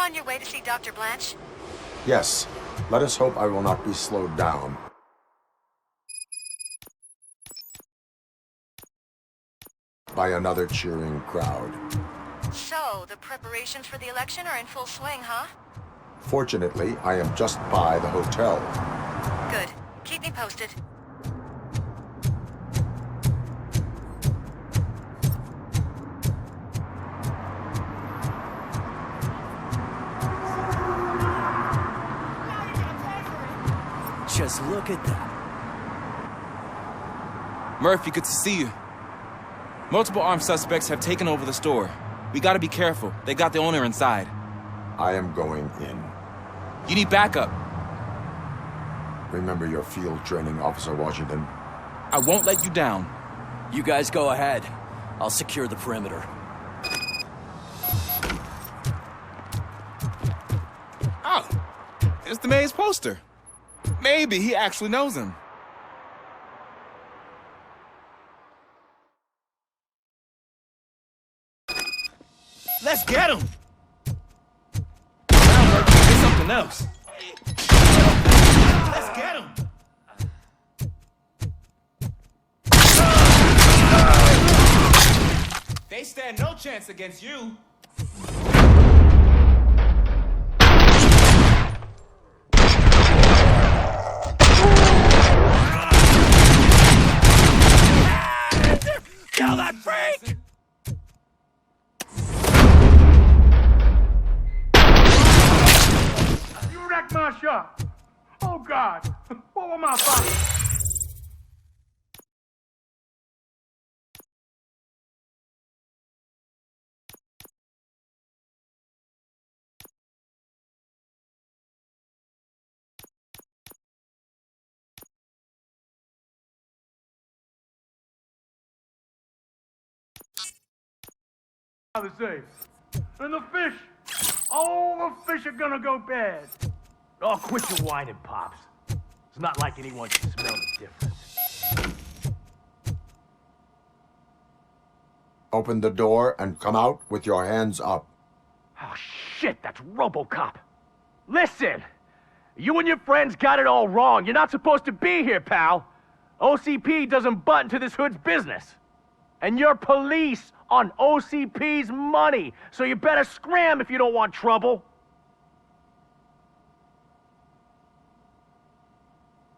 on your way to see Dr. Blanche? Yes. Let us hope I will not be slowed down. By another cheering crowd. So, the preparations for the election are in full swing, huh? Fortunately, I am just by the hotel. Good. Keep me posted. Just look at that. Murphy, good to see you. Multiple armed suspects have taken over the store. We gotta be careful. They got the owner inside. I am going in. You need backup. Remember your field training, Officer Washington. I won't let you down. You guys go ahead. I'll secure the perimeter. Oh, it's the mayor's poster. Maybe he actually knows him. Let's get him! Now, Murphy, get something else. Let's get him! They stand no chance against you. Kill that freak! You wrecked my shop! Oh, God! What were my thoughts? The safe. And the fish! Oh, the fish are gonna go bad! Oh, quit your whining, Pops. It's not like anyone can smell the difference. Open the door and come out with your hands up. Oh, shit, that's Robocop. Listen! You and your friends got it all wrong. You're not supposed to be here, pal. OCP doesn't butt into this hood's business. And you're police on OCP's money, so you better scram if you don't want trouble.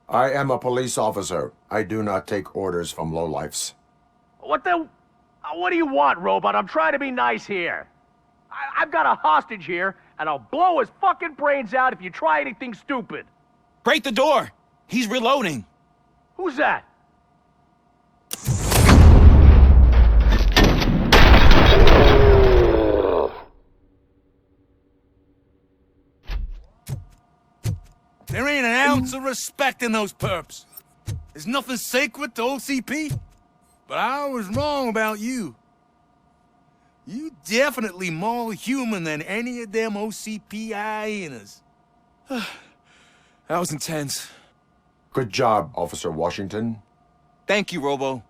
I am a police officer. I do not take orders from lowlifes. What do you want, Robot? I'm trying to be nice here. I've got a hostage here, and I'll blow his fucking brains out if you try anything stupid. Break the door! He's reloading. Who's that? There ain't an ounce of respect in those perps. There's nothing sacred to OCP. But I was wrong about you. You definitely more human than any of them OCP hyenas. That was intense. Good job, Officer Washington. Thank you, Robo.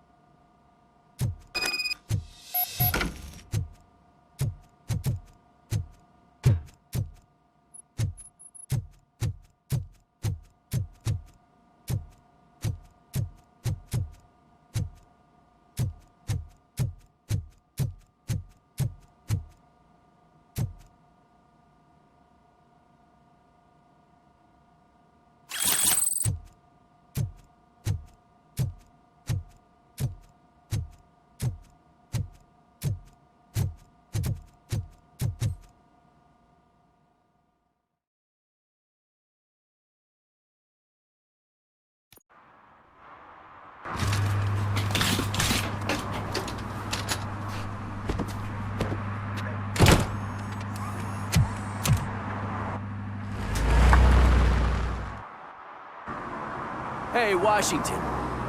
Hey, Washington.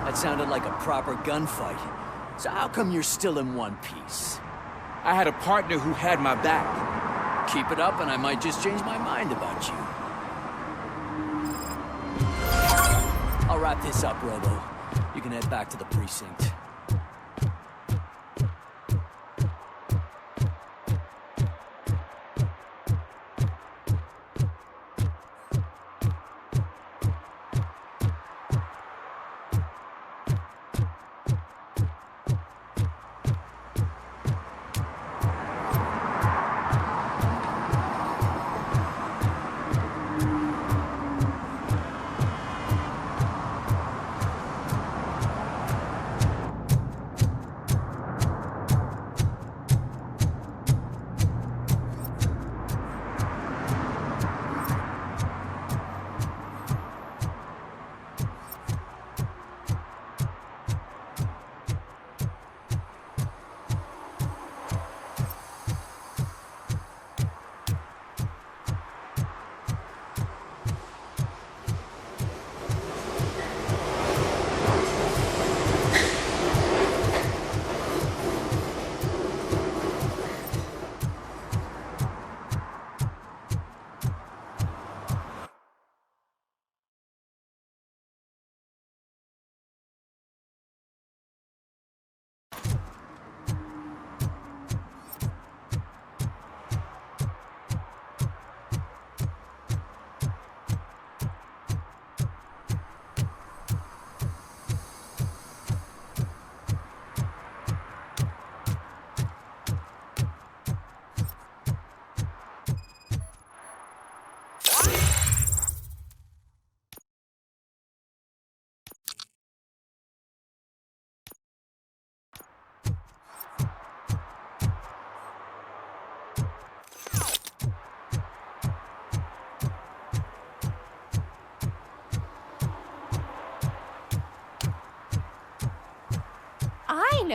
That sounded like a proper gunfight. So how come you're still in one piece? I had a partner who had my back. Keep it up and I might just change my mind about you. I'll wrap this up, Robo. You can head back to the precinct.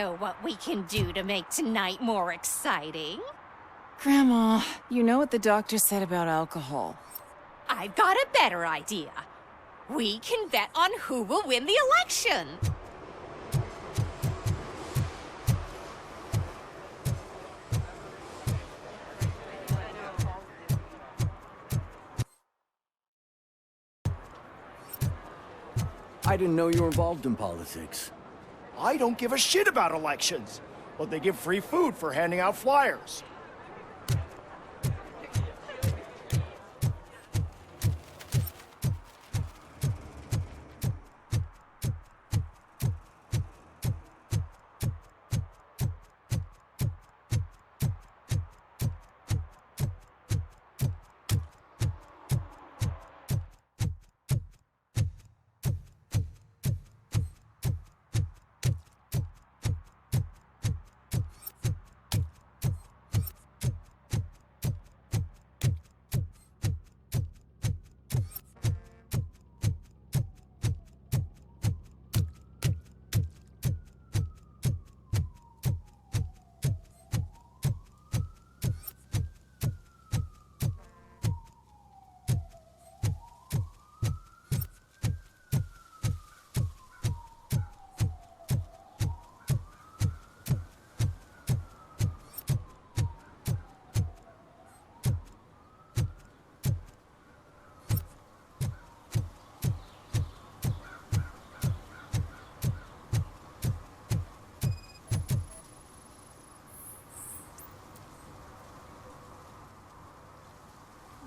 know what we can do to make tonight more exciting? Grandma, you know what the doctor said about alcohol. I've got a better idea. We can bet on who will win the election. I didn't know you were involved in politics. I don't give a shit about elections, but they give free food for handing out flyers.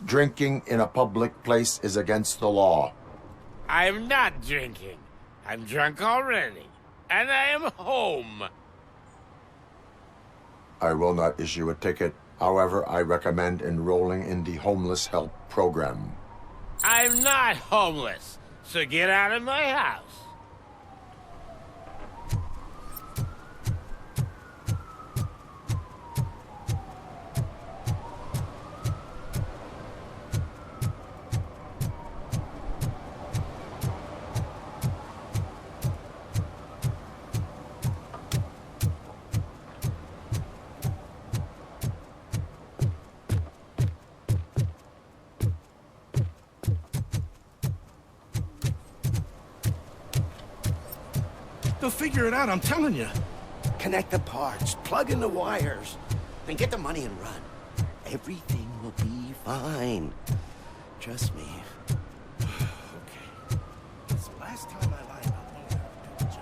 Drinking in a public place is against the law. I'm not drinking. I'm drunk already. And I am home. I will not issue a ticket. However, I recommend enrolling in the homeless help program. I'm not homeless, so get out of my house. They'll figure it out, I'm telling you. Connect the parts, plug in the wires, then get the money and run. Everything will be fine. Trust me. Okay. It's the last time I lie about knowing how to do the job.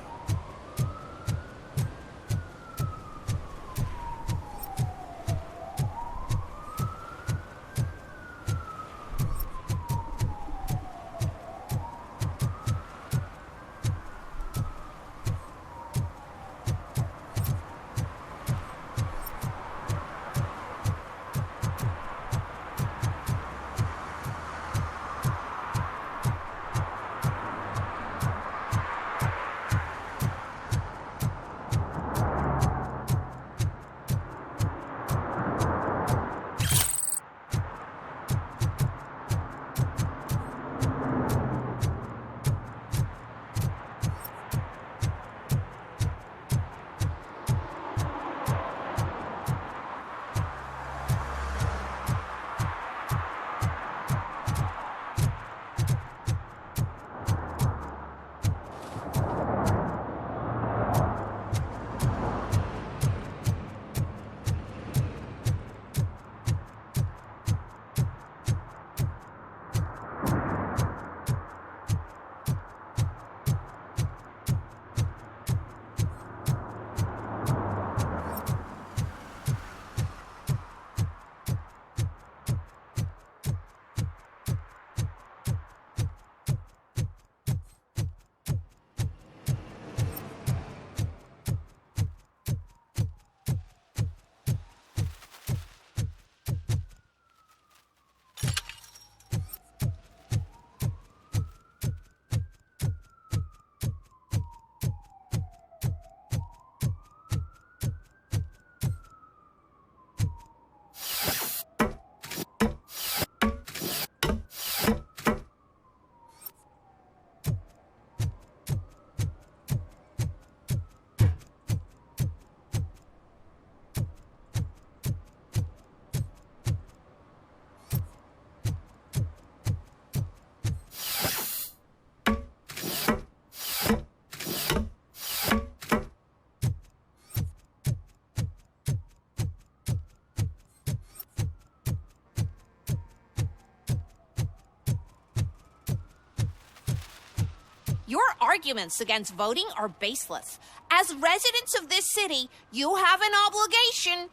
arguments against voting are baseless. As residents of this city, you have an obligation.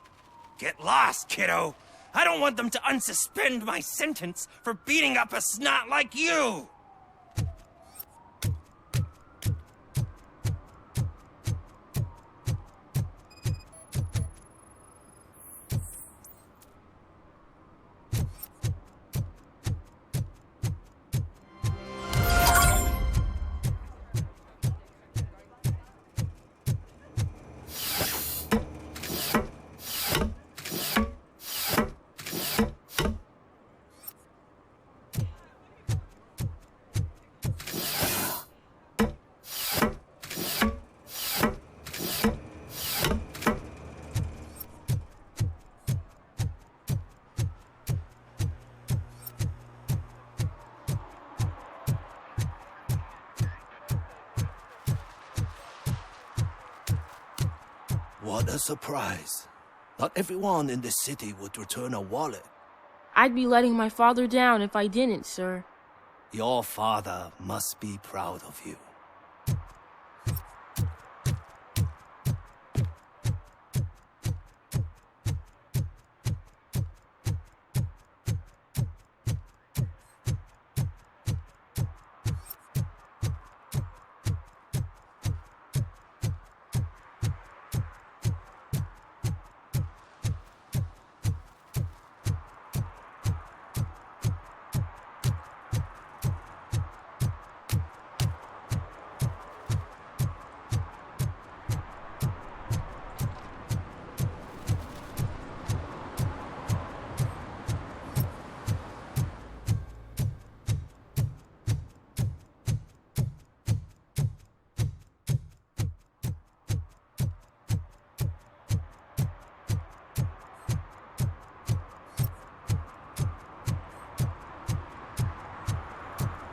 Get lost, kiddo. I don't want them to unsuspend my sentence for beating up a snot like you. What a surprise. Not everyone in the city would return a wallet. I'd be letting my father down if I didn't, sir. Your father must be proud of you.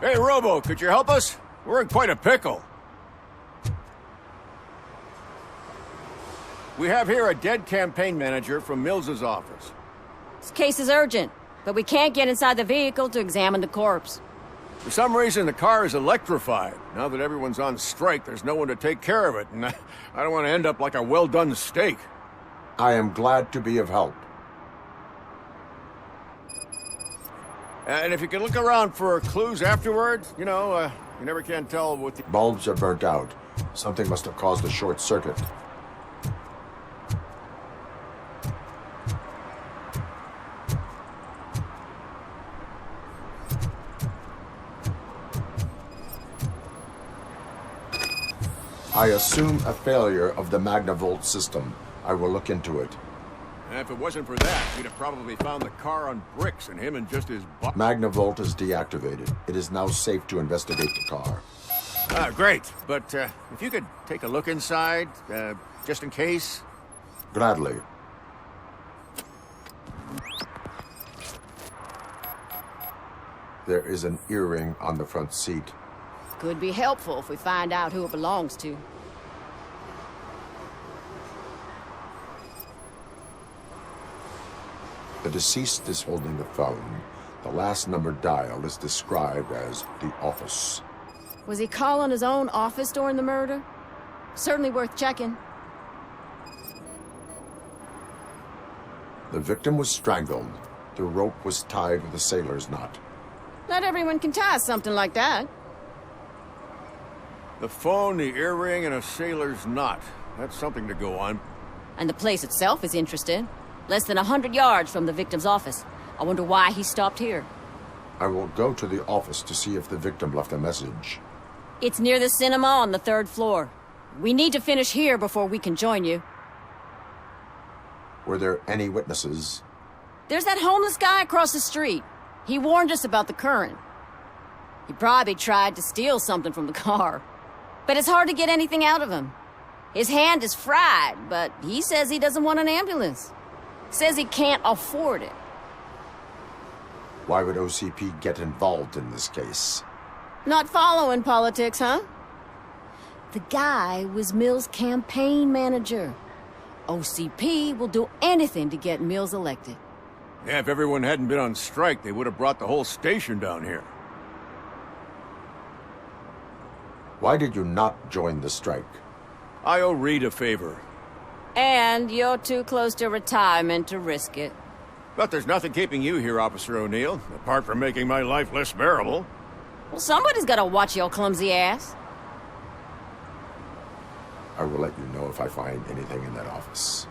Hey, Robo, could you help us? We're in quite a pickle. We have here a dead campaign manager from Mills's office. This case is urgent, but we can't get inside the vehicle to examine the corpse. For some reason, the car is electrified. Now that everyone's on strike, there's no one to take care of it, and I don't want to end up like a well-done steak. I am glad to be of help. And if you could look around for clues afterwards, you never can tell what the... Bulbs are burnt out. Something must have caused a short circuit. I assume a failure of the Magnavolt system. I will look into it. And if it wasn't for that, we'd have probably found the car on bricks and him and just his... Magnavolt is deactivated. It is now safe to investigate the car. Great. But if you could take a look inside, just in case. Gladly. There is an earring on the front seat. Could be helpful if we find out who it belongs to. The deceased is holding the phone. The last number dialed is described as the office. Was he calling his own office during the murder? Certainly worth checking. The victim was strangled. The rope was tied with a sailor's knot. Not everyone can tie something like that. The phone, the earring, and a sailor's knot. That's something to go on. And the place itself is interesting. Less than 100 yards from the victim's office. I wonder why he stopped here. I will go to the office to see if the victim left a message. It's near the cinema on the 3rd floor. We need to finish here before we can join you. Were there any witnesses? There's that homeless guy across the street. He warned us about the current. He probably tried to steal something from the car. But it's hard to get anything out of him. His hand is fried, but he says he doesn't want an ambulance. Says he can't afford it. Why would OCP get involved in this case? Not following politics, huh? The guy was Mills' campaign manager. OCP will do anything to get Mills elected. Yeah, if everyone hadn't been on strike, they would have brought the whole station down here. Why did you not join the strike? I owe Reed a favor. And you're too close to retirement to risk it. But there's nothing keeping you here, Officer O'Neill, apart from making my life less bearable. Well, somebody's gotta watch your clumsy ass. I will let you know if I find anything in that office.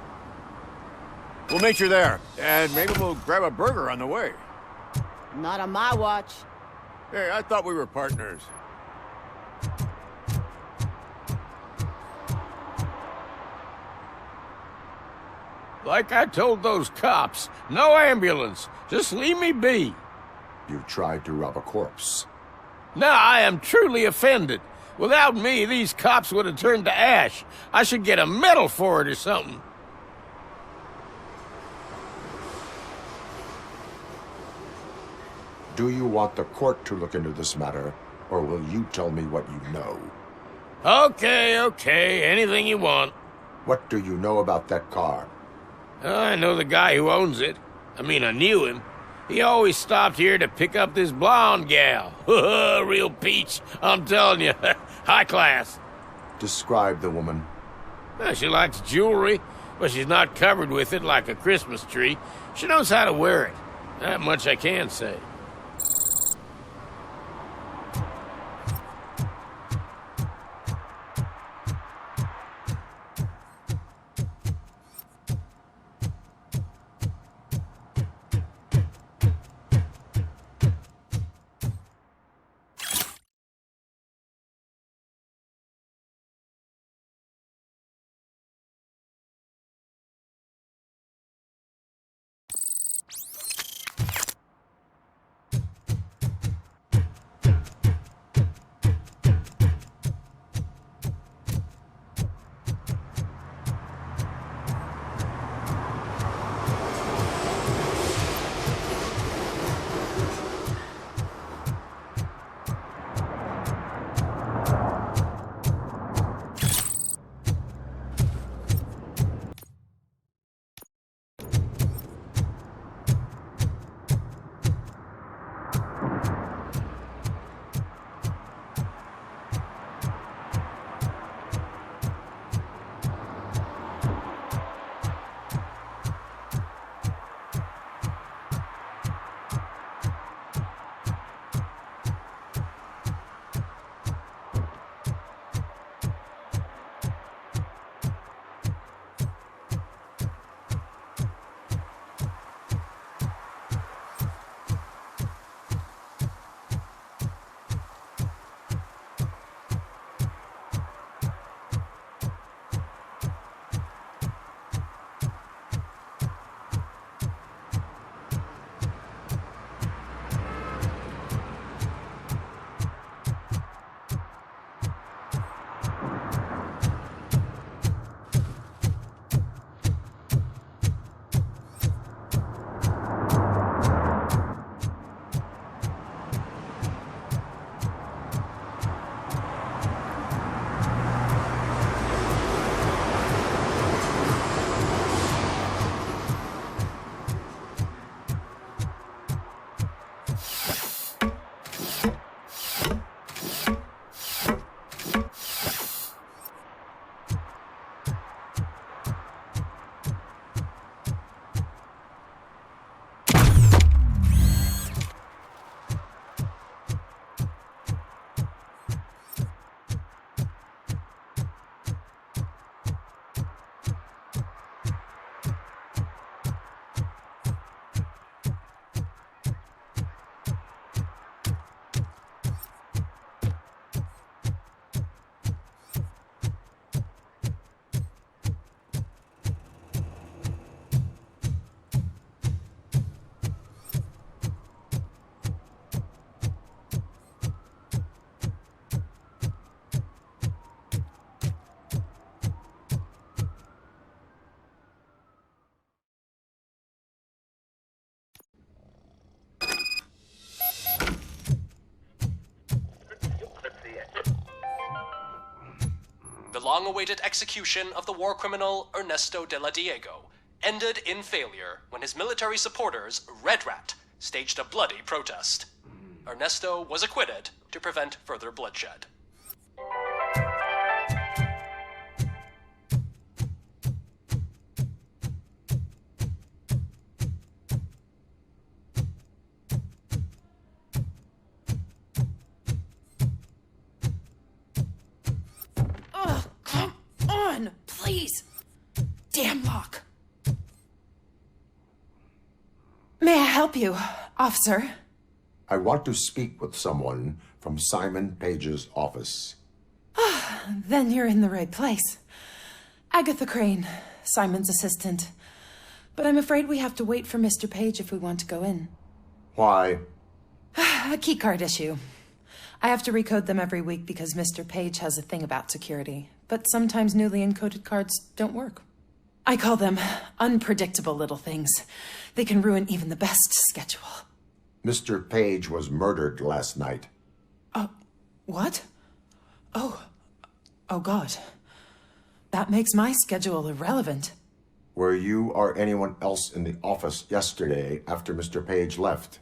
We'll meet you there, and maybe we'll grab a burger on the way. Not on my watch. Hey, I thought we were partners. Like I told those cops, no ambulance. Just leave me be. You tried to rob a corpse. Now I am truly offended. Without me, these cops would have turned to ash. I should get a medal for it or something. Do you want the court to look into this matter, or will you tell me what you know? Okay, anything you want. What do you know about that car? I know the guy who owns it. I mean, I knew him. He always stopped here to pick up this blonde gal. Real peach, I'm telling you. High class. Describe the woman. Well, she likes jewelry, but she's not covered with it like a Christmas tree. She knows how to wear it. That much I can say. The long-awaited execution of the war criminal Ernesto de la Diego ended in failure when his military supporters, Red Rat, staged a bloody protest. Ernesto was acquitted to prevent further bloodshed. Please. Damn lock. May I help you, officer? I want to speak with someone from Simon Page's office. Then you're in the right place. Agatha Crane, Simon's assistant. But I'm afraid we have to wait for Mr. Page if we want to go in. Why? A keycard issue. I have to recode them every week because Mr. Page has a thing about security. But sometimes newly encoded cards don't work. I call them unpredictable little things. They can ruin even the best schedule. Mr. Page was murdered last night. What? Oh God. That makes my schedule irrelevant. Were you or anyone else in the office yesterday after Mr. Page left?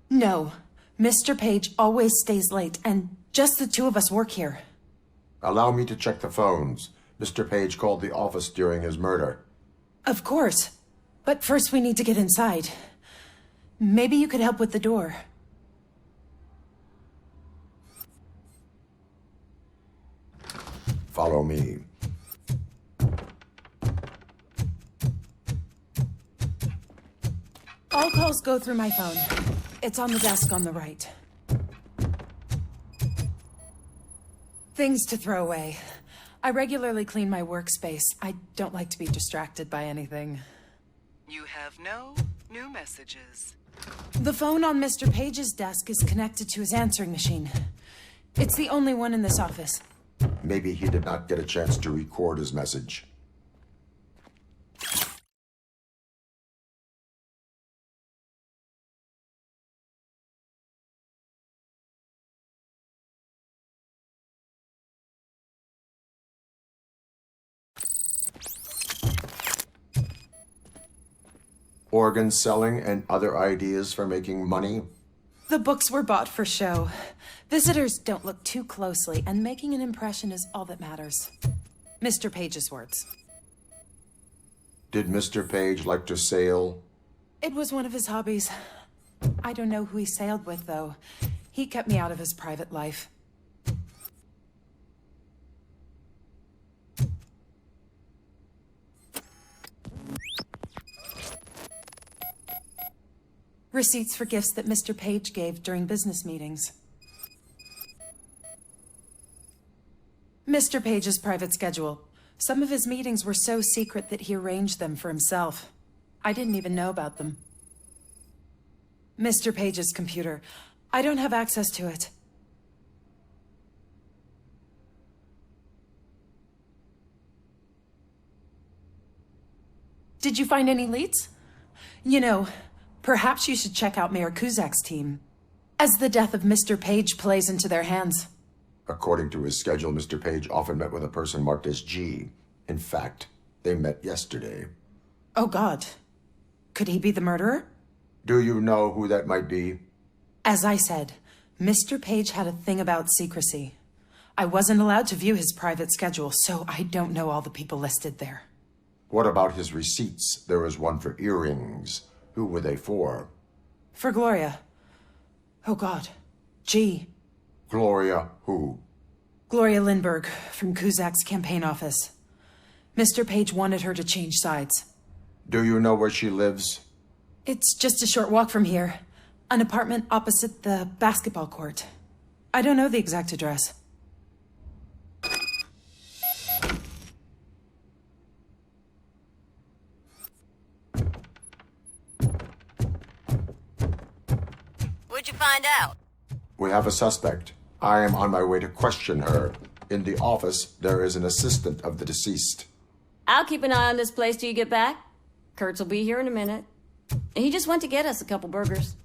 No. Mr. Page always stays late, and just the two of us work here. Allow me to check the phones. Mr. Page called the office during his murder. Of course. But first we need to get inside. Maybe you could help with the door. Follow me. All calls go through my phone. It's on the desk on the right. Things to throw away. I regularly clean my workspace. I don't like to be distracted by anything. You have no new messages. The phone on Mr. Page's desk is connected to his answering machine. It's the only one in this office. Maybe he did not get a chance to record his message. Organ selling and other ideas for making money? The books were bought for show. Visitors don't look too closely, and making an impression is all that matters. Mr. Page's words. Did Mr. Page like to sail? It was one of his hobbies. I don't know who he sailed with, though. He kept me out of his private life. Receipts for gifts that Mr. Page gave during business meetings. Mr. Page's private schedule. Some of his meetings were so secret that he arranged them for himself. I didn't even know about them. Mr. Page's computer. I don't have access to it. Did you find any leads? You know, perhaps you should check out Mayor Kuzak's team, as the death of Mr. Page plays into their hands. According to his schedule, Mr. Page often met with a person marked as G. In fact, they met yesterday. Oh, God. Could he be the murderer? Do you know who that might be? As I said, Mr. Page had a thing about secrecy. I wasn't allowed to view his private schedule, so I don't know all the people listed there. What about his receipts? There was one for earrings. Who were they for? For Gloria. Oh, God. G. Gloria who? Gloria Lindbergh, from Kuzak's campaign office. Mr. Page wanted her to change sides. Do you know where she lives? It's just a short walk from here. An apartment opposite the basketball court. I don't know the exact address. What'd you find out? We have a suspect. I am on my way to question her. In the office, there is an assistant of the deceased. I'll keep an eye on this place till you get back. Kurtz will be here in a minute. He just went to get us a couple burgers.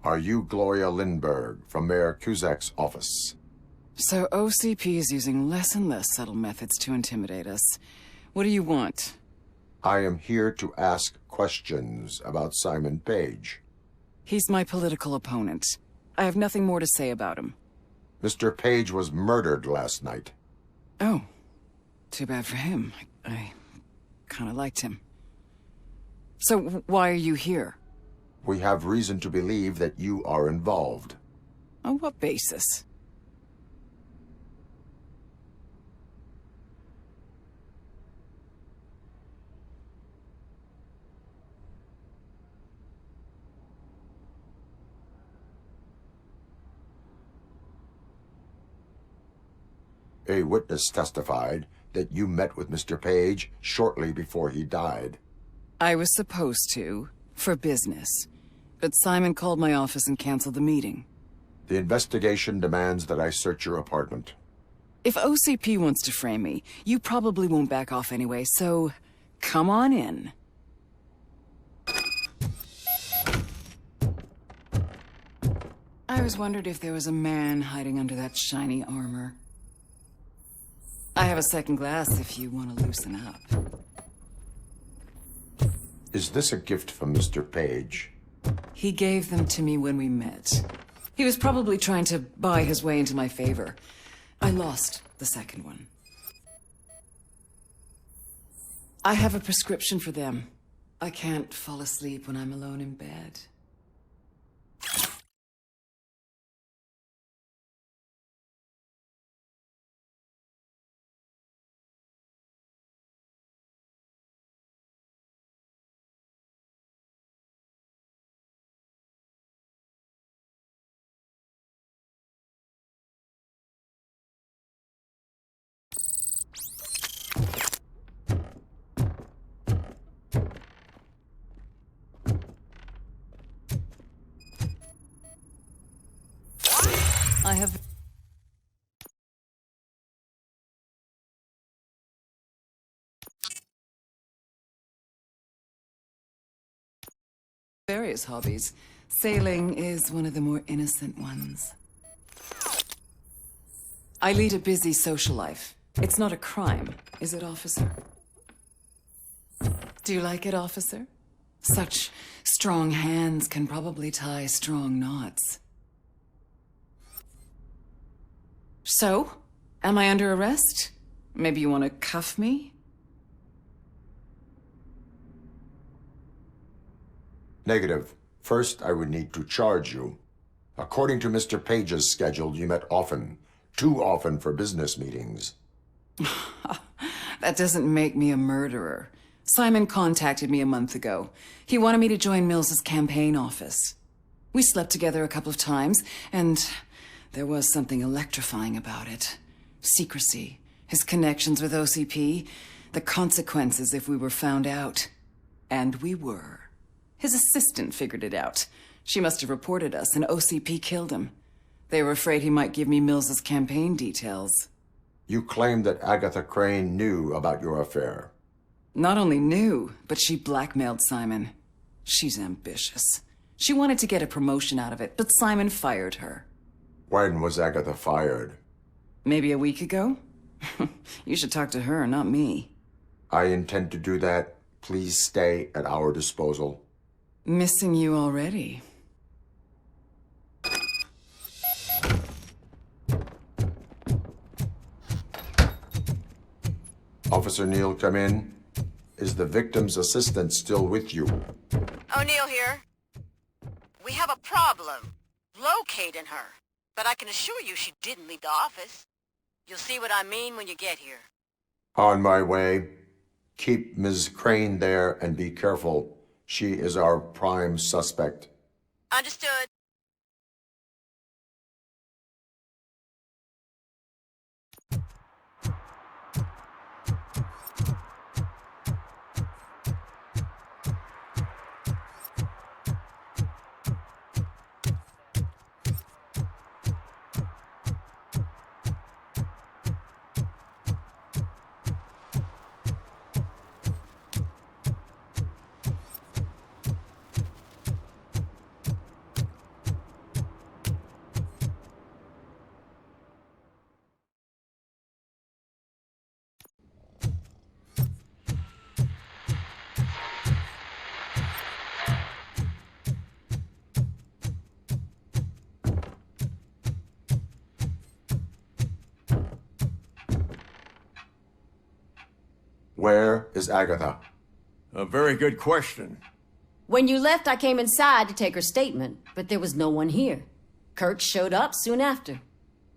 Are you Gloria Lindbergh from Mayor Cusack's office? So OCP is using less and less subtle methods to intimidate us. What do you want? I am here to ask questions about Simon Page. He's my political opponent. I have nothing more to say about him. Mr. Page was murdered last night. Oh. Too bad for him. I kind of liked him. So why are you here? We have reason to believe that you are involved. On what basis? A witness testified that you met with Mr. Page shortly before he died. I was supposed to, for business. But Simon called my office and canceled the meeting. The investigation demands that I search your apartment. If OCP wants to frame me, you probably won't back off anyway, so come on in. I always wondered if there was a man hiding under that shiny armor. I have a second glass if you want to loosen up. Is this a gift from Mr. Page? He gave them to me when we met. He was probably trying to buy his way into my favor. I lost the second one. I have a prescription for them. I can't fall asleep when I'm alone in bed. I have... various hobbies. Sailing is one of the more innocent ones. I lead a busy social life. It's not a crime, is it, officer? Do you like it, officer? Such strong hands can probably tie strong knots. So, am I under arrest? Maybe you want to cuff me? Negative. First, I would need to charge you. According to Mr. Page's schedule, you met often. Too often for business meetings. That doesn't make me a murderer. Simon contacted me a month ago. He wanted me to join Mills's campaign office. We slept together a couple of times, and there was something electrifying about it. Secrecy, his connections with OCP, the consequences if we were found out. And we were. His assistant figured it out. She must have reported us, and OCP killed him. They were afraid he might give me Mills's campaign details. You claimed that Agatha Crane knew about your affair. Not only knew, but she blackmailed Simon. She's ambitious. She wanted to get a promotion out of it, but Simon fired her. When was Agatha fired? Maybe a week ago? You should talk to her, not me. I intend to do that. Please stay at our disposal. Missing you already. Officer Neal, come in. Is the victim's assistant still with you? O'Neill here. We have a problem locating her, but I can assure you she didn't leave the office. You'll see what I mean when you get here. On my way. Keep Ms. Crane there and be careful. She is our prime suspect. Understood. Where is Agatha? A very good question. When you left, I came inside to take her statement, but there was no one here. Kurt showed up soon after.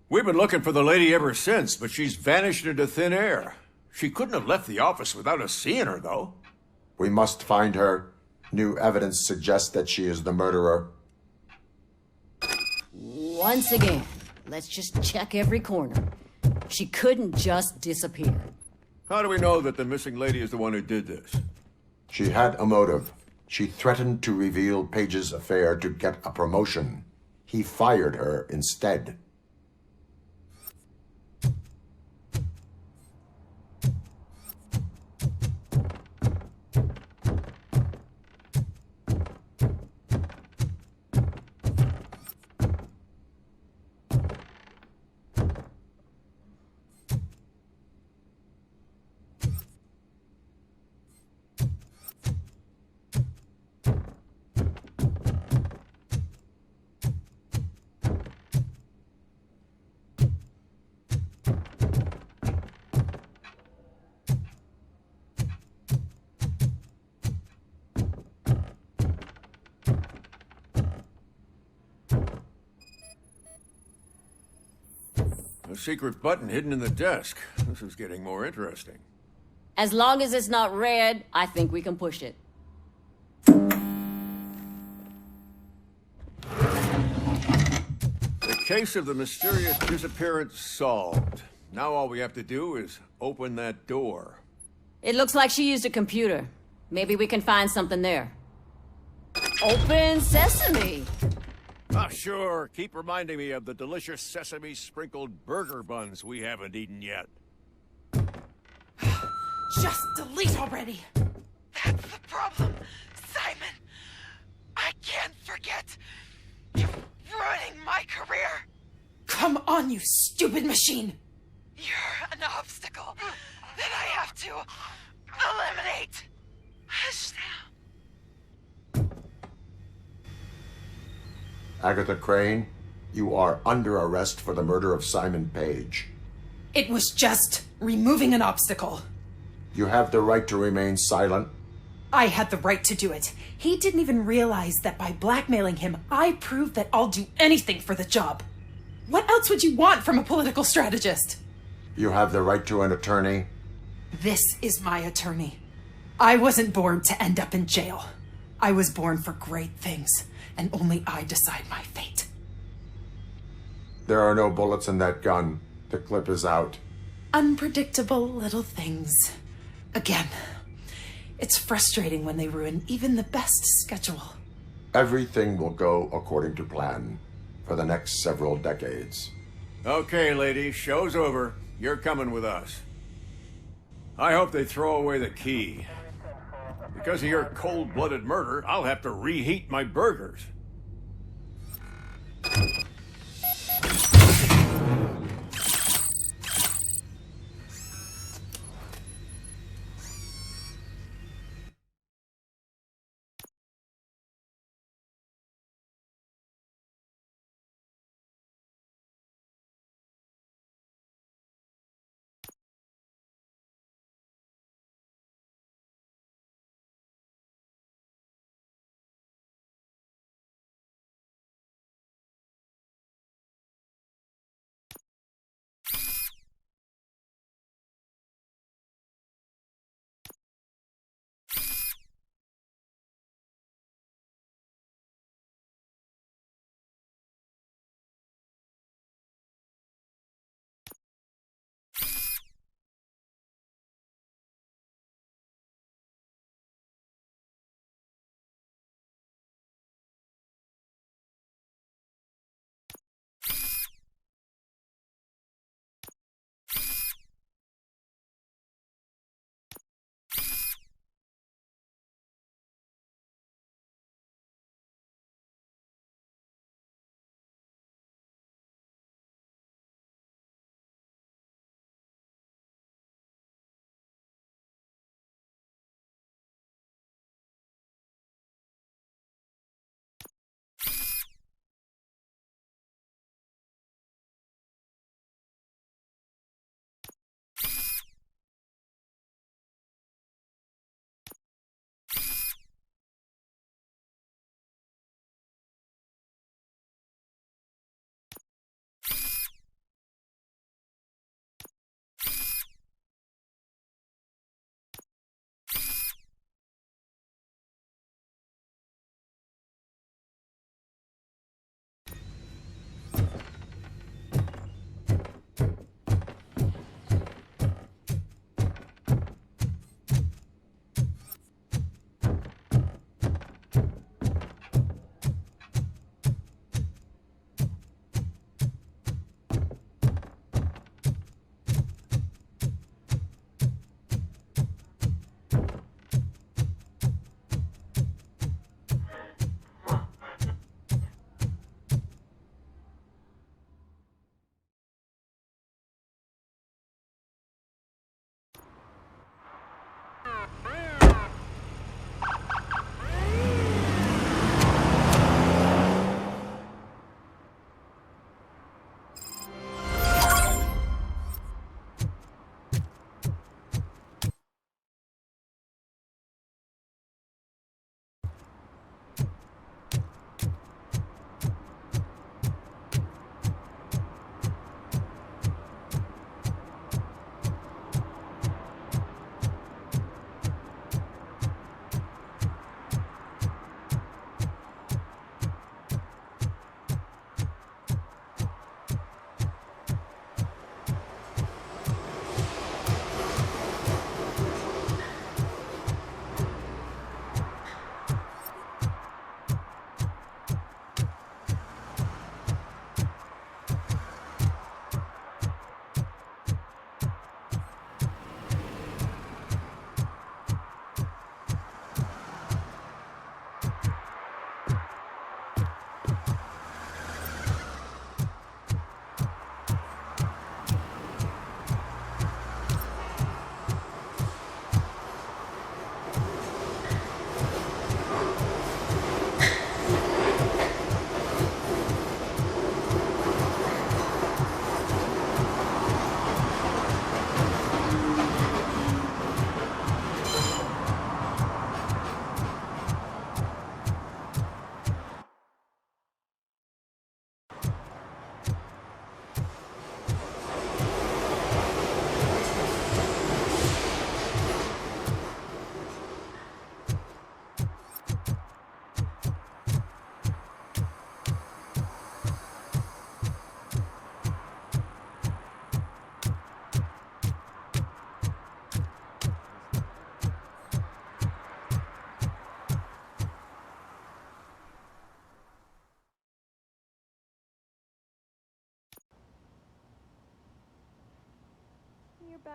We've been looking for the lady ever since, but she's vanished into thin air. She couldn't have left the office without us seeing her, though. We must find her. New evidence suggests that she is the murderer. Once again, let's just check every corner. She couldn't just disappear. How do we know that the missing lady is the one who did this? She had a motive. She threatened to reveal Page's affair to get a promotion. He fired her instead. A secret button hidden in the desk. This is getting more interesting. As long as it's not red, I think we can push it. The case of the mysterious disappearance solved. Now all we have to do is open that door. It looks like she used a computer. Maybe we can find something there. Open sesame! Ah, sure. Keep reminding me of the delicious sesame-sprinkled burger buns we haven't eaten yet. Just delete already! That's the problem, Simon. I can't forget. You're ruining my career. Come on, you stupid machine! You're an obstacle that I have to eliminate. Hush now. Agatha Crane, you are under arrest for the murder of Simon Page. It was just removing an obstacle. You have the right to remain silent. I had the right to do it. He didn't even realize that by blackmailing him, I proved that I'll do anything for the job. What else would you want from a political strategist? You have the right to an attorney. This is my attorney. I wasn't born to end up in jail. I was born for great things, and only I decide my fate. There are no bullets in that gun. The clip is out. Unpredictable little things. Again, it's frustrating when they ruin even the best schedule. Everything will go according to plan for the next several decades. Okay, lady, show's over. You're coming with us. I hope they throw away the key. Because of your cold-blooded murder, I'll have to reheat my burgers.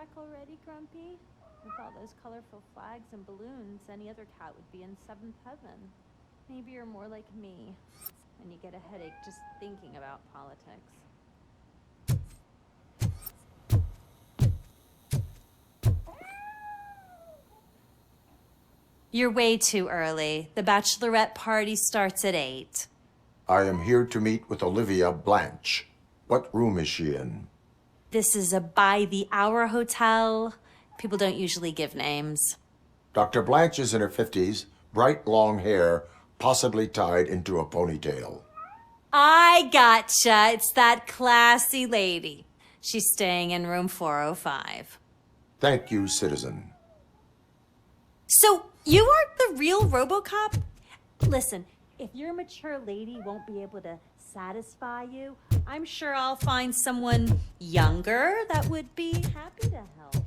back already, Grumpy? With all those colorful flags and balloons, any other cat would be in seventh heaven. Maybe you're more like me, and you get a headache just thinking about politics. You're way too early. The bachelorette party starts at 8. I am here to meet with Olivia Blanche. What room is she in? This is a by-the-hour hotel. People don't usually give names. Dr. Blanche is in her 50s, bright long hair, possibly tied into a ponytail. I gotcha. It's that classy lady. She's staying in room 405. Thank you, citizen. So, you aren't the real Robocop? Listen, if your mature lady won't be able to satisfy you, I'm sure I'll find someone younger that would be happy to help.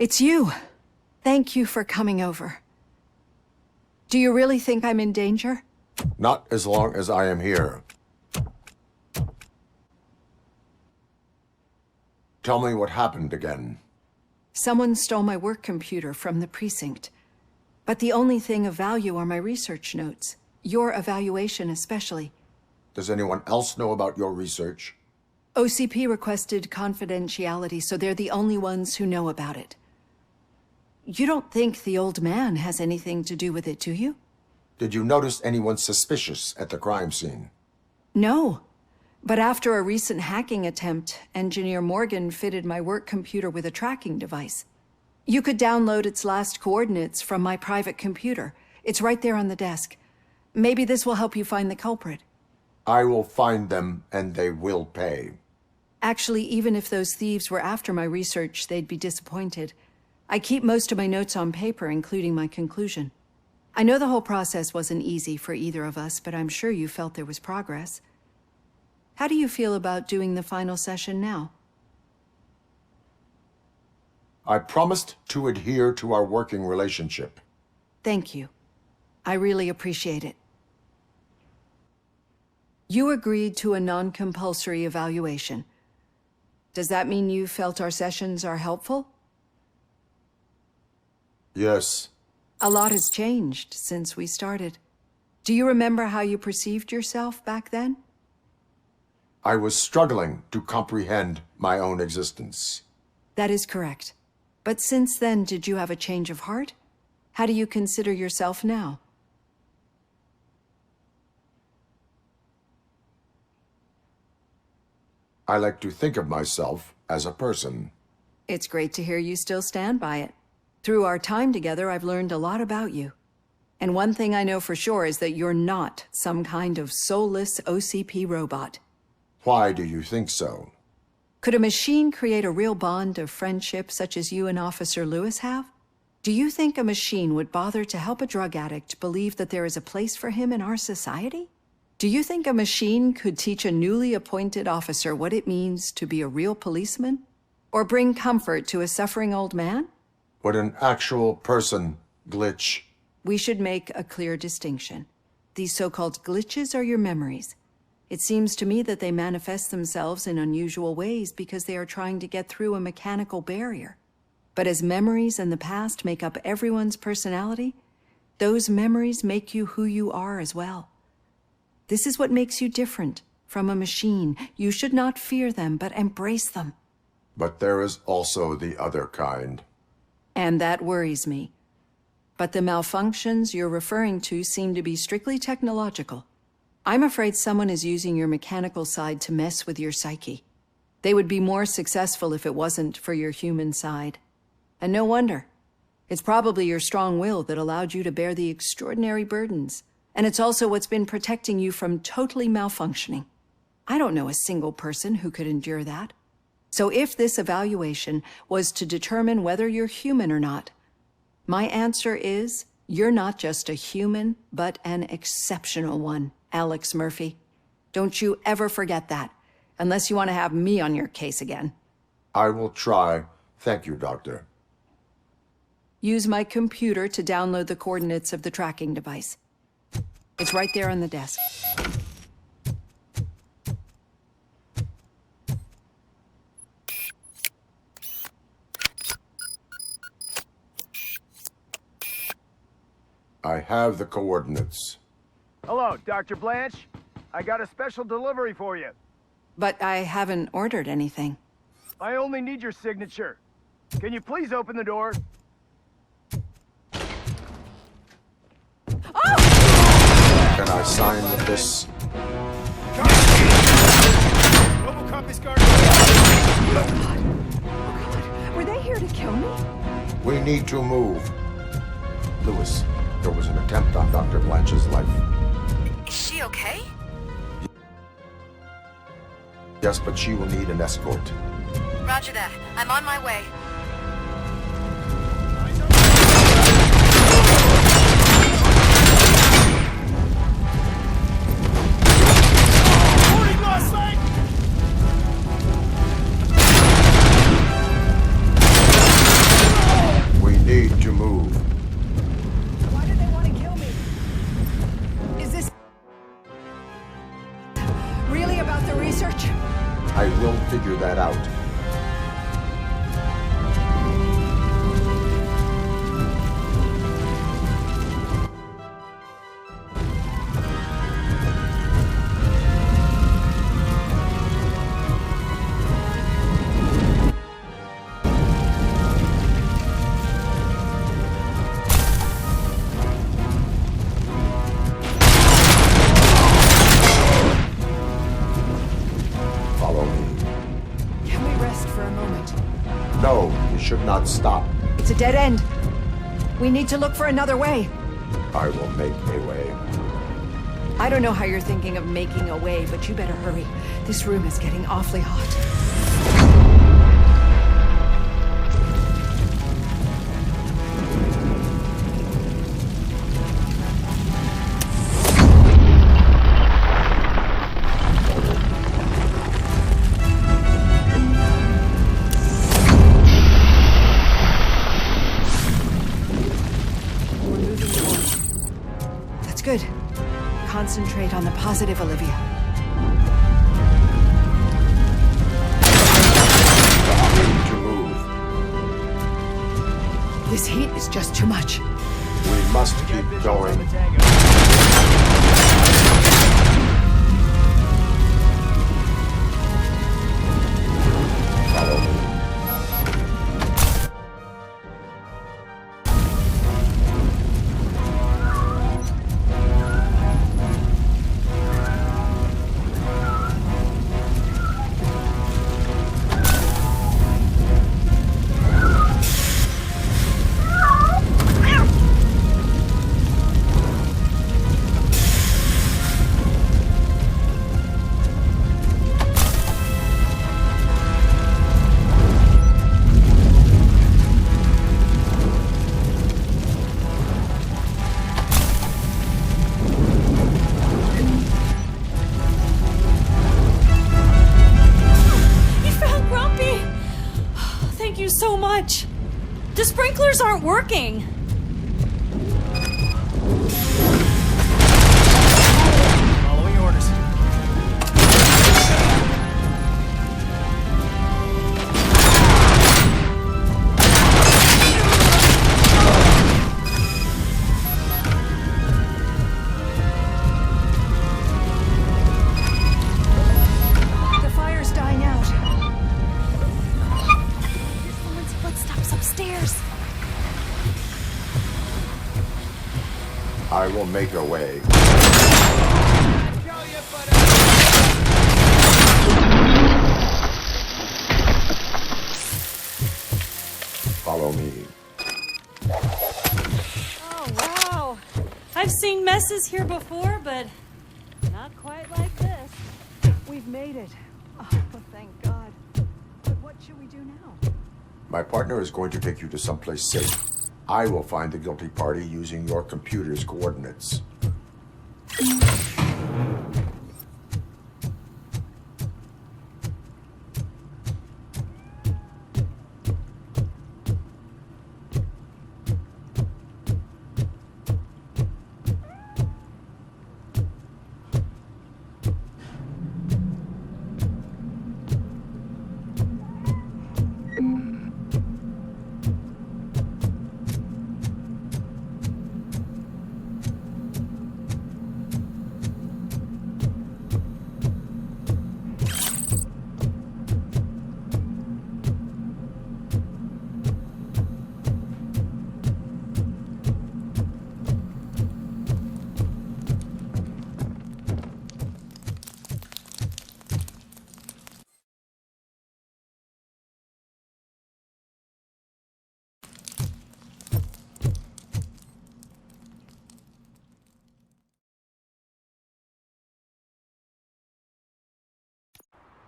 It's you. Thank you for coming over. Do you really think I'm in danger? Not as long as I am here. Tell me what happened again. Someone stole my work computer from the precinct. But the only thing of value are my research notes. Your evaluation especially. Does anyone else know about your research? OCP requested confidentiality, so they're the only ones who know about it. You don't think the old man has anything to do with it, do you? Did you notice anyone suspicious at the crime scene? No. But after a recent hacking attempt, Engineer Morgan fitted my work computer with a tracking device. You could download its last coordinates from my private computer. It's right there on the desk. Maybe this will help you find the culprit. I will find them, and they will pay. Actually, even if those thieves were after my research, they'd be disappointed. I keep most of my notes on paper, including my conclusion. I know the whole process wasn't easy for either of us, but I'm sure you felt there was progress. How do you feel about doing the final session now? I promised to adhere to our working relationship. Thank you. I really appreciate it. You agreed to a non-compulsory evaluation. Does that mean you felt our sessions are helpful? Yes. A lot has changed since we started. Do you remember how you perceived yourself back then? I was struggling to comprehend my own existence. That is correct. But since then, did you have a change of heart? How do you consider yourself now? I like to think of myself as a person. It's great to hear you still stand by it. Through our time together, I've learned a lot about you. And one thing I know for sure is that you're not some kind of soulless OCP robot. Why do you think so? Could a machine create a real bond of friendship such as you and Officer Lewis have? Do you think a machine would bother to help a drug addict believe that there is a place for him in our society? Do you think a machine could teach a newly appointed officer what it means to be a real policeman? Or bring comfort to a suffering old man? Would an actual person glitch. We should make a clear distinction. These so-called glitches are your memories. It seems to me that they manifest themselves in unusual ways because they are trying to get through a mechanical barrier. But as memories in the past make up everyone's personality, those memories make you who you are as well. This is what makes you different from a machine. You should not fear them, but embrace them. But there is also the other kind. And that worries me. But the malfunctions you're referring to seem to be strictly technological. I'm afraid someone is using your mechanical side to mess with your psyche. They would be more successful if it wasn't for your human side. And no wonder. It's probably your strong will that allowed you to bear the extraordinary burdens. And it's also what's been protecting you from totally malfunctioning. I don't know a single person who could endure that. So if this evaluation was to determine whether you're human or not, my answer is you're not just a human, but an exceptional one, Alex Murphy. Don't you ever forget that, unless you want to have me on your case again. I will try. Thank you, Doctor. Use my computer to download the coordinates of the tracking device. It's right there on the desk. I have the coordinates. Hello, Dr. Blanche. I got a special delivery for you. But I haven't ordered anything. I only need your signature. Can you please open the door? Can I sign with this? Robocop is guarding. Were they here to kill me? We need to move. Lewis, there was an attempt on Dr. Blanche's life. Is she okay? Yes, but she will need an escort. Roger that. I'm on my way. We need to move. Why do they want to kill me? Is this really about the research? I will figure that out. Follow me. Can we rest for a moment? No, you should not stop. It's a dead end. We need to look for another way. I will make a way. I don't know how you're thinking of making a way, but you better hurry. This room is getting awfully hot. We're moving forward. That's good. Concentrate on the positive, Olivia. We need to move. This heat is just too much. We must keep going. Follow me. You found Grumpy! Thank you so much. The sprinklers aren't working. I will make a way. Follow me. Oh, wow. I've seen messes here before, but not quite like this. We've made it. Oh, thank God. But what should we do now? My partner is going to take you to someplace safe. I will find the guilty party using your computer's coordinates.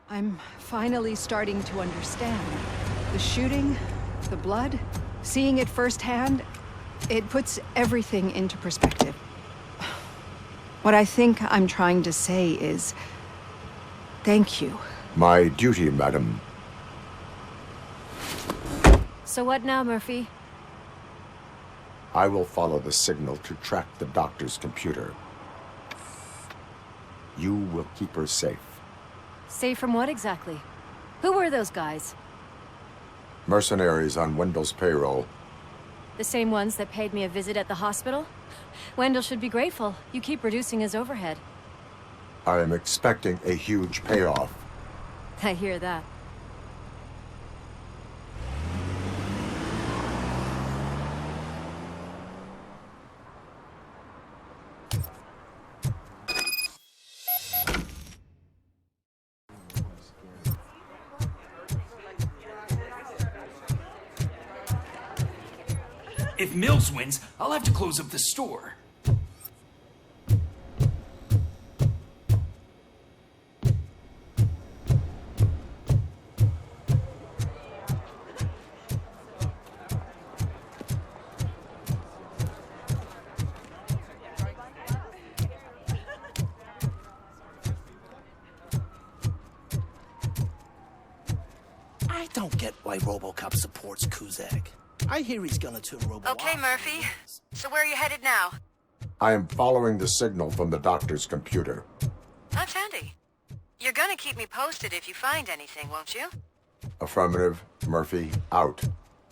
I'm finally starting to understand. The shooting, the blood, seeing it firsthand, it puts everything into perspective. What I think I'm trying to say is, thank you. My duty, madam. So what now, Murphy? I will follow the signal to track the doctor's computer. You will keep her safe. Safe from what exactly? Who were those guys? Mercenaries on Wendell's payroll. The same ones that paid me a visit at the hospital? Wendell should be grateful. You keep reducing his overhead. I am expecting a huge payoff. I hear that. If Mills wins, I'll have to close up the store. I don't get why Robocop supports Kuzak. I hear he's gonna turn Robo Okay, off. Murphy. So where are you headed now? I am following the signal from the doctor's computer. That's handy. You're gonna keep me posted if you find anything, won't you? Affirmative. Murphy, out.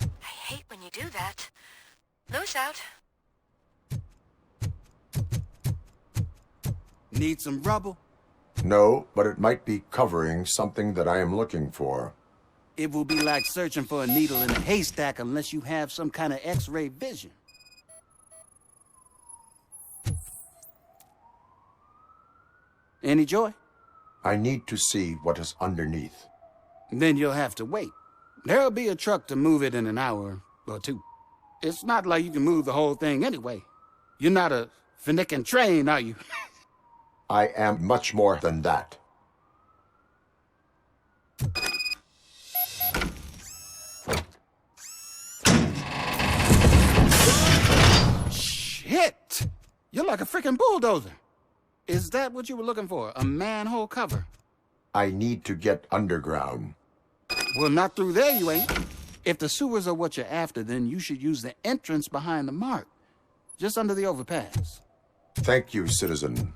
I hate when you do that. Loose out. Need some rubble? No, but it might be covering something that I am looking for. It will be like searching for a needle in a haystack unless you have some kind of X-ray vision. Any joy? I need to see what is underneath. Then you'll have to wait. There'll be a truck to move it in an hour or two. It's not like you can move the whole thing anyway. You're not a finicking train, are you? I am much more than that. Shit! You're like a freaking bulldozer. Is that what you were looking for? A manhole cover? I need to get underground. Well, not through there, you ain't. If the sewers are what you're after, then you should use the entrance behind the mark. Just under the overpass. Thank you, citizen.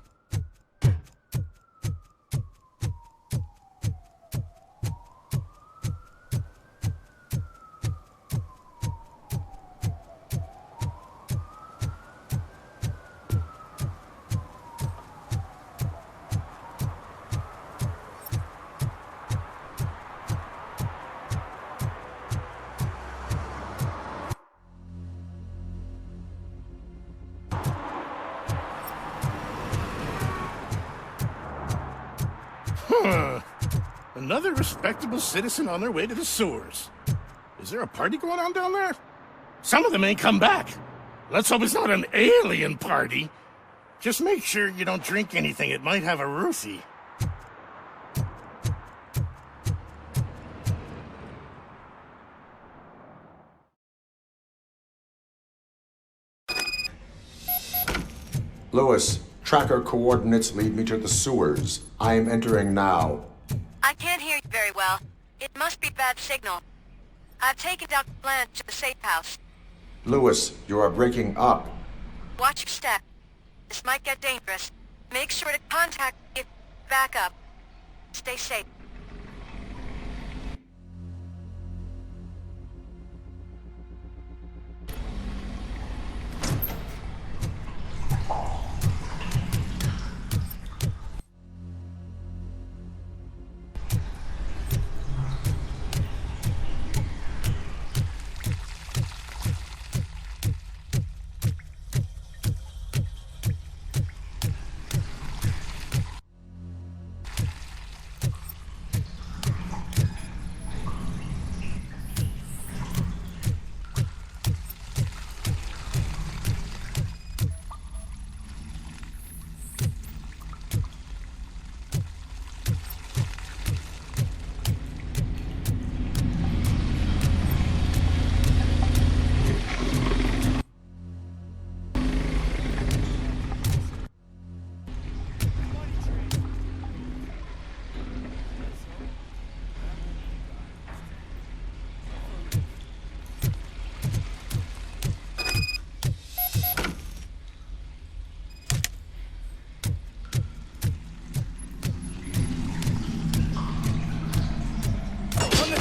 Another respectable citizen on their way to the sewers. Is there a party going on down there? Some of them ain't come back. Let's hope it's not an alien party. Just make sure you don't drink anything. It might have a roofie. Lewis, tracker coordinates lead me to the sewers. I am entering now. I can't hear you very well. It must be bad signal. I've taken Dr. Blanche to the safe house. Lewis, you are breaking up. Watch your step. This might get dangerous. Make sure to contact me if back up. Stay safe.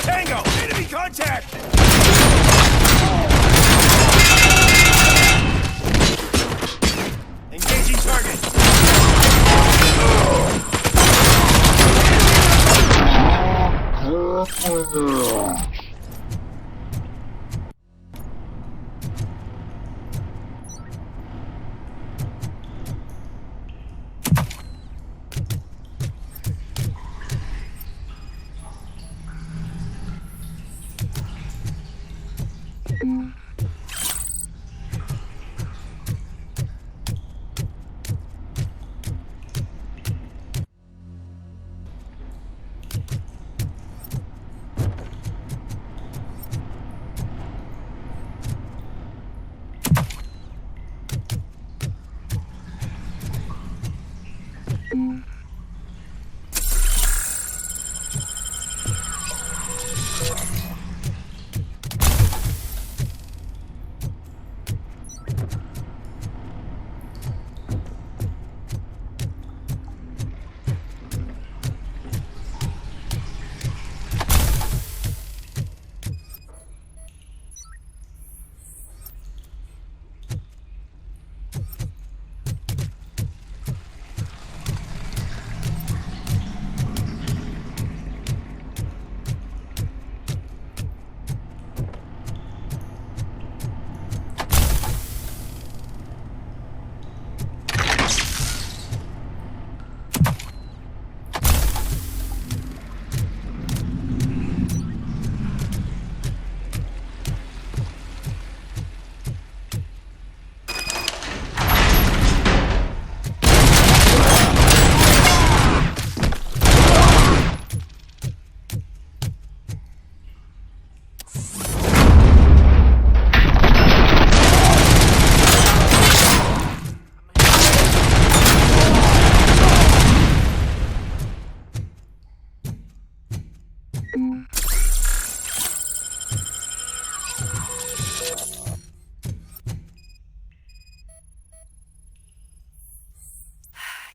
Tango! Enemy contact! Engaging target!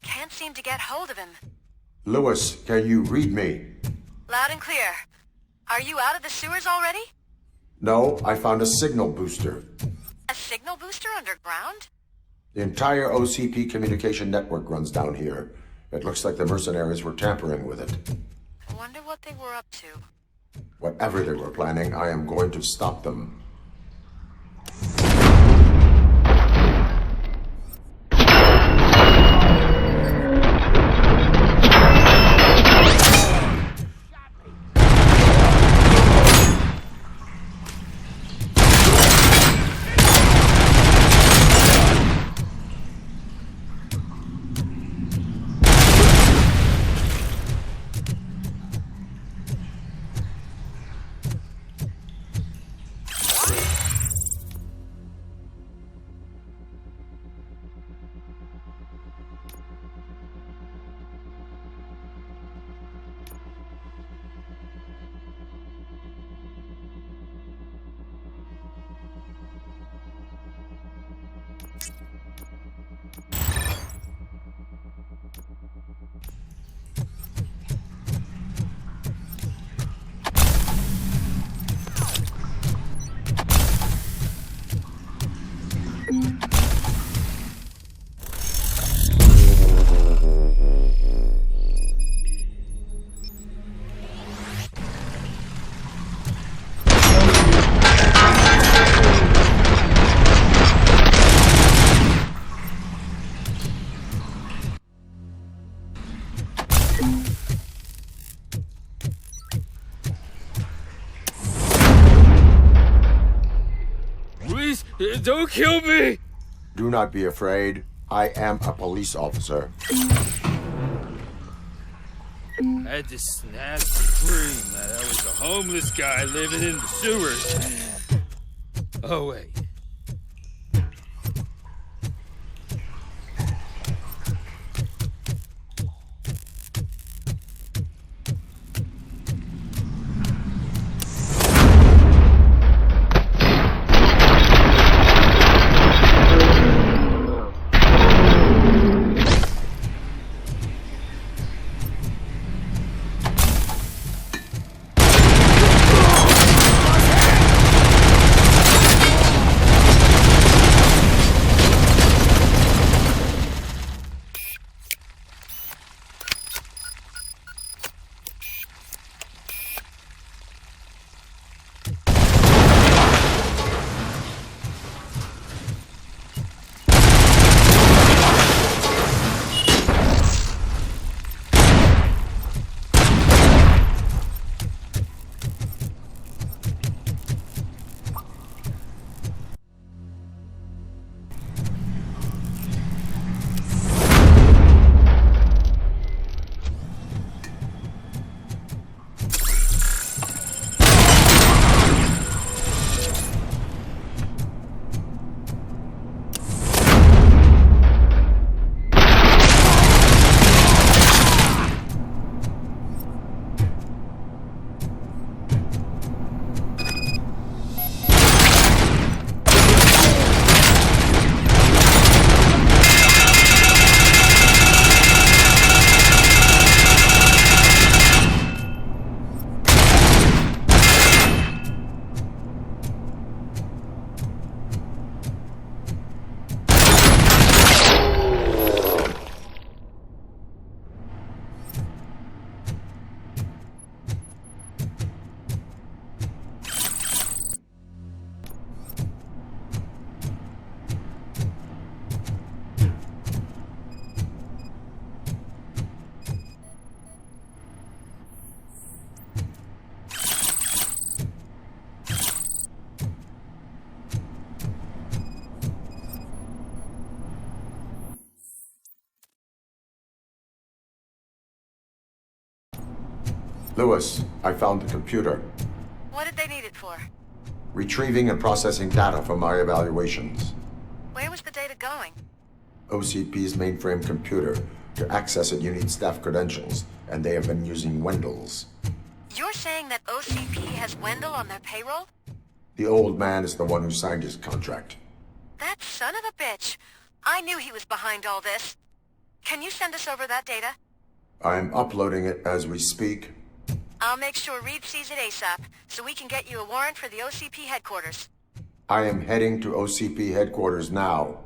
Can't seem to get hold of him. Lewis, can you read me? Loud and clear. Are you out of the sewers already? No, I found a signal booster. A signal booster underground? The entire OCP communication network runs down here. It looks like the mercenaries were tampering with it. I wonder what they were up to. Whatever they were planning, I am going to stop them. Please, don't kill me! Do not be afraid. I am a police officer. I had to snap and scream that I was a homeless guy living in the sewers. Oh, wait. Lewis, I found the computer. What did they need it for? Retrieving and processing data from our evaluations. Where was the data going? OCP's mainframe computer. To access it, you need staff credentials, and they have been using Wendell's. You're saying that OCP has Wendell on their payroll? The old man is the one who signed his contract. That son of a bitch. I knew he was behind all this. Can you send us over that data? I'm uploading it as we speak. I'll make sure Reed sees it ASAP, so we can get you a warrant for the OCP headquarters. I am heading to OCP headquarters now.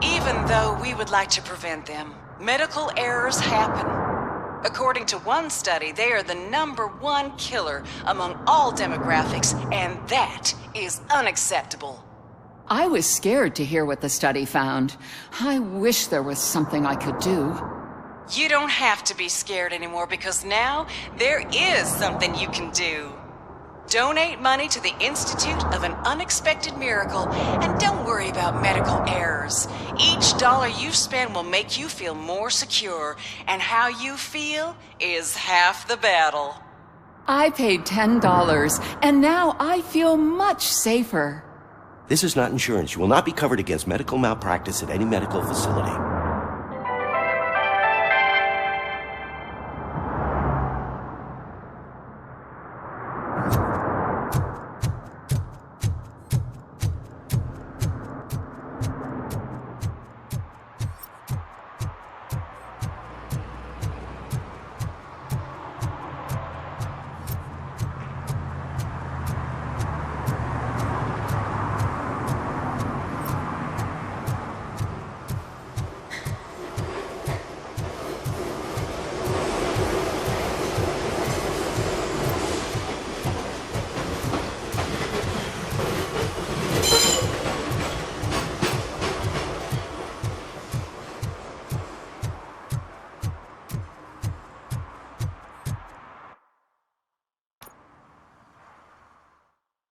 Even though we would like to prevent them, medical errors happen. According to one study, they are the #1 killer among all demographics, and that is unacceptable. I was scared to hear what the study found. I wish there was something I could do. You don't have to be scared anymore because now there is something you can do. Donate money to the Institute of an Unexpected Miracle, and don't worry about medical errors. Each dollar you spend will make you feel more secure, and how you feel is half the battle. I paid $10, and now I feel much safer. This is not insurance. You will not be covered against medical malpractice at any medical facility.